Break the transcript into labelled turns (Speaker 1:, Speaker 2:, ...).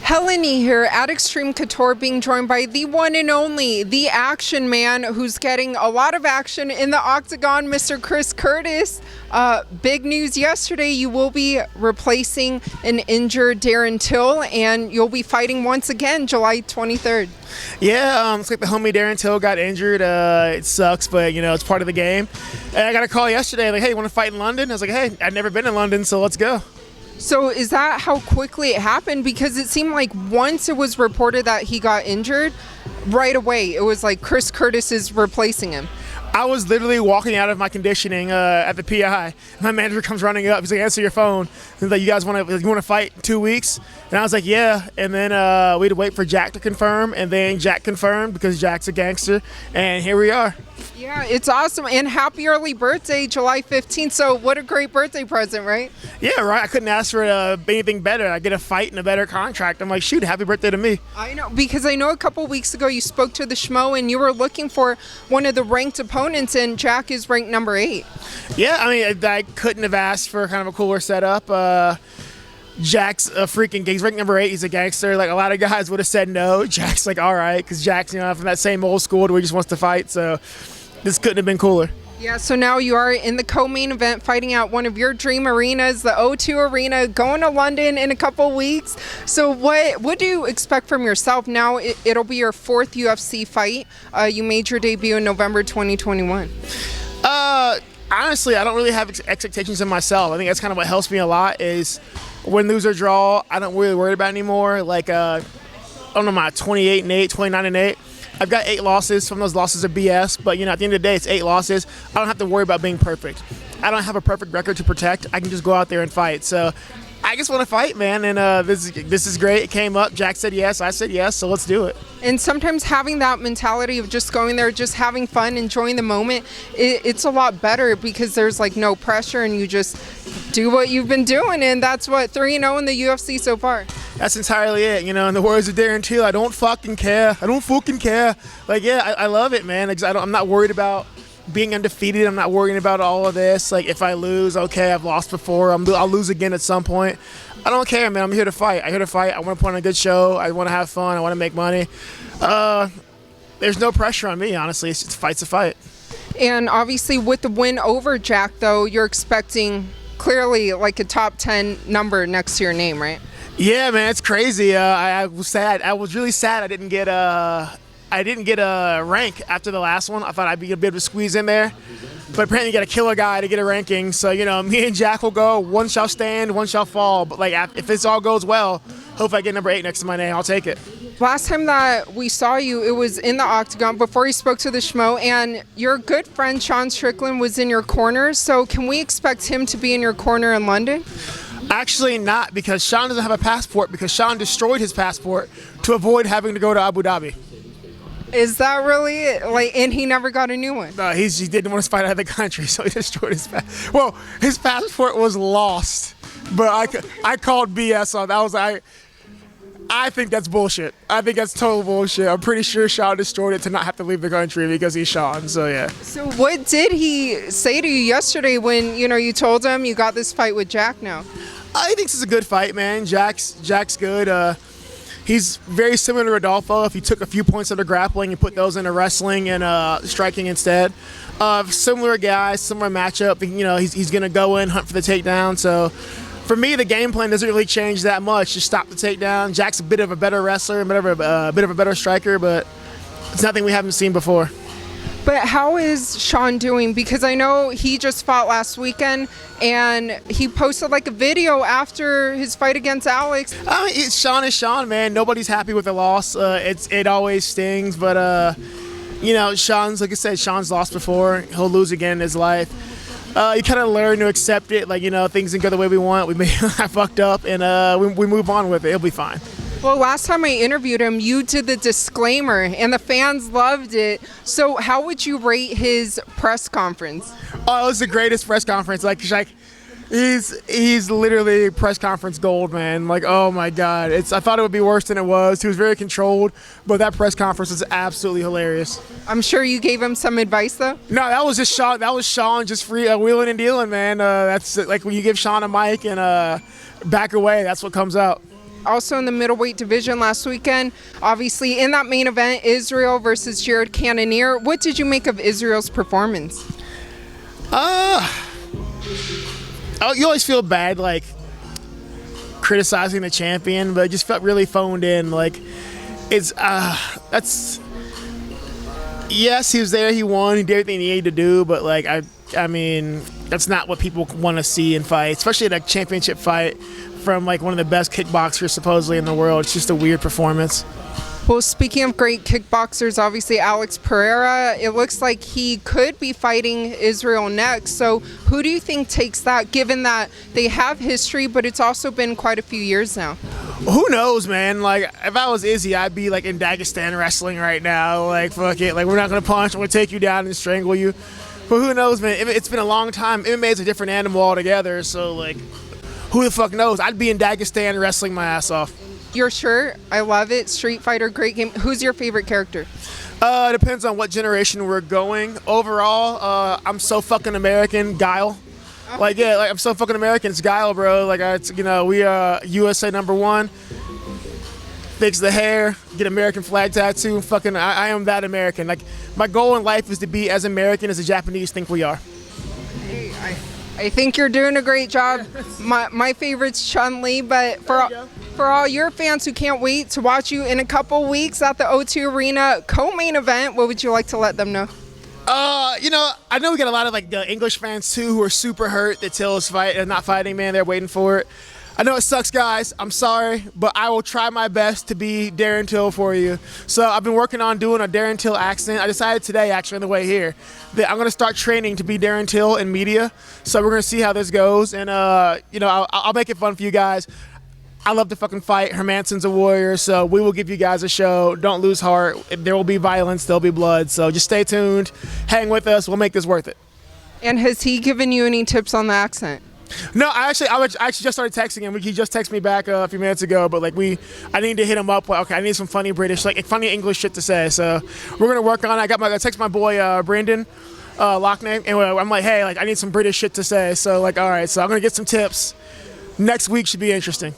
Speaker 1: Helen Yee here at Xtreme Couture, being joined by the one and only, the action man who's getting a lot of action in the octagon, Mr. Chris Curtis. Big news yesterday, you will be replacing an injured Darren Till, and you'll be fighting once again July 23rd.
Speaker 2: Yeah, it's like the homie Darren Till got injured. It sucks, but it's part of the game. And I got a call yesterday, like, hey, you want to fight in London? I was like, hey, I've never been in London, so let's go.
Speaker 1: So is that how quickly it happened? Because it seemed like once it was reported that he got injured, right away it was like Chris Curtis is replacing him.
Speaker 2: I was literally walking out of my conditioning at the PI. My manager comes running up. He's like, answer your phone. He's like, you want to fight in 2 weeks? And I was like, yeah. And then we had to wait for Jack to confirm, and then Jack confirmed because Jack's a gangster, and here we are.
Speaker 1: Yeah, it's awesome. And happy early birthday, July 15th. So what a great birthday present, right?
Speaker 2: Yeah, right. I couldn't ask for anything better. I get a fight and a better contract. I'm like, shoot, happy birthday to me.
Speaker 1: I know, because I know a couple weeks ago you spoke to the Schmo and you were looking for one of the ranked opponents, and Jack is ranked number 8.
Speaker 2: Yeah, I mean, I couldn't have asked for kind of a cooler setup. Jack's a freaking, he's ranked number 8. He's a gangster. Like, a lot of guys would have said no. Jack's like, all right, because Jack's, from that same old school where he just wants to fight. So this couldn't have been cooler.
Speaker 1: Yeah, so now you are in the co-main event fighting out one of your dream arenas, the O2 Arena, going to London in a couple weeks. So what do you expect from yourself? Now it'll be your 4th UFC fight. You made your debut in November 2021.
Speaker 2: Honestly, I don't really have expectations in myself. I think that's kind of what helps me a lot is win, lose, or draw. I don't really worry about it anymore. Like, I don't know, my 28-8, 29-8. I've got 8 losses. Some of those losses are BS, but at the end of the day, it's 8 losses. I don't have to worry about being perfect. I don't have a perfect record to protect. I can just go out there and fight. So I just want to fight, man, and this is great. It came up. Jack said yes. I said yes, so let's do it.
Speaker 1: And sometimes having that mentality of just going there, just having fun, enjoying the moment, it's a lot better because there's like no pressure and you just do what you've been doing, and that's what 3-0 in the UFC so far. That's
Speaker 2: entirely it. In the words of Darren Till, I don't fucking care. I don't fucking care. Like, yeah, I love it, man. I'm not worried about being undefeated. I'm not worrying about all of this. Like, if I lose, okay, I've lost before. I'll lose again at some point. I don't care, man. I'm here to fight. I'm here to fight. I want to put on a good show. I want to have fun. I want to make money. There's no pressure on me, honestly. It's just fight's a fight.
Speaker 1: And obviously with the win over Jack, though, you're expecting clearly like a top 10 number next to your name, right?
Speaker 2: Yeah, man, it's crazy. I was sad. I was really sad I didn't get a rank after the last one. I thought I'd be able to squeeze in there. But apparently you got to kill a guy to get a ranking. So, me and Jack will go. One shall stand, one shall fall. But, like, if this all goes well, hopefully I get number 8 next to my name. I'll take it.
Speaker 1: Last time that we saw you, it was in the octagon before you spoke to the Schmo, and your good friend Sean Strickland was in your corner. So can we expect him to be in your corner in London?
Speaker 2: Actually not, because Sean doesn't have a passport, because Sean destroyed his passport to avoid having to go to Abu Dhabi.
Speaker 1: Is that really it? And he never got a new one?
Speaker 2: No, he didn't want to fight out of the country, so he destroyed his passport. Well, his passport was lost, but I called BS on that. I think that's bullshit. I think that's total bullshit. I'm pretty sure Sean destroyed it to not have to leave the country because he's Sean, so yeah. So
Speaker 1: what did he say to you yesterday when, you told him you got this fight with Jack now?
Speaker 2: He thinks it's a good fight, man. Jack's good. He's very similar to Rodolfo. If he took a few points out of grappling and put those into wrestling and striking instead. Similar guy, similar matchup. He's going to go in, hunt for the takedown. So for me, the game plan doesn't really change that much. Just stop the takedown. Jack's a bit of a better wrestler, a bit of a better striker, but it's nothing we haven't seen before.
Speaker 1: But how is Sean doing? Because I know he just fought last weekend, and he posted like a video after his fight against Alex.
Speaker 2: Sean is Sean, man. Nobody's happy with a loss. It always stings, but Sean's, like I said, Sean's lost before. He'll lose again in his life. You kind of learn to accept it. Like, things didn't go the way we want. I fucked up, and we move on with it. It'll be fine.
Speaker 1: Well, last time I interviewed him, you did the disclaimer, and the fans loved it. So how would you rate his press conference?
Speaker 2: Oh, it was the greatest press conference. He's literally press conference gold, man. Like, oh my God. I thought it would be worse than it was. He was very controlled, but that press conference was absolutely hilarious.
Speaker 1: I'm sure you gave him some advice, though?
Speaker 2: No, that was just Sean. That was Sean just free wheeling and dealing, man. That's like when you give Sean a mic and back away, that's what comes out.
Speaker 1: also in the middleweight division last weekend. Obviously, in that main event, Israel versus Jared Cannonier. What did you make of Israel's performance?
Speaker 2: You always feel bad, like, criticizing the champion, but it just felt really phoned in. Like, yes, he was there, he won, he did everything he needed to do, but, like, I mean, that's not what people want to see in fights, especially in a championship fight from, like, one of the best kickboxers supposedly in the world. It's just a weird performance.
Speaker 1: Well, speaking of great kickboxers, obviously Alex Pereira, it looks like he could be fighting Israel next. So who do you think takes that, given that they have history, but it's also been quite a few years now?
Speaker 2: Who knows, man? Like, if I was Izzy, I'd be, like, in Dagestan wrestling right now. Like, fuck it. Like, we're not going to punch. I'm going to take you down and strangle you. But who knows, man? It's been a long time. MMA is a different animal altogether. So, like, who the fuck knows? I'd be in Dagestan wrestling my ass off.
Speaker 1: Your shirt, I love it. Street Fighter, great game. Who's your favorite character?
Speaker 2: Depends on what generation we're going. Overall, I'm so fucking American, Guile. Like, yeah, like, I'm so fucking American, it's Guile, bro. Like, we are USA #1. Fix the hair, get American flag tattoo. Fucking, I am that American. Like, my goal in life is to be as American as the Japanese think we are.
Speaker 1: Hey, I think you're doing a great job. My favorite's Chun-Li, but for all your fans who can't wait to watch you in a couple weeks at the O2 Arena co-main event, what would you like to let them know?
Speaker 2: I know we got a lot of, like, the English fans too who are super hurt that Till is not fighting, man. They're waiting for it. I know it sucks, guys. I'm sorry, but I will try my best to be Darren Till for you. So I've been working on doing a Darren Till accent. I decided today, actually, on the way here, that I'm going to start training to be Darren Till in media. So we're going to see how this goes, and I'll make it fun for you guys. I love to fucking fight. Hermansson's a warrior, so we will give you guys a show. Don't lose heart. There will be violence. There'll be blood. So just stay tuned. Hang with us. We'll make this worth it.
Speaker 1: And has he given you any tips on the accent?
Speaker 2: No, I actually just started texting him. He just texted me back a few minutes ago, but, like, I need to hit him up. Okay, I need some funny British, like, funny English shit to say. So we're gonna work on it. I text my boy Brandon Lockname, and I'm like, hey, like, I need some British shit to say. So, like, all right, so I'm gonna get some tips. Next week should be interesting.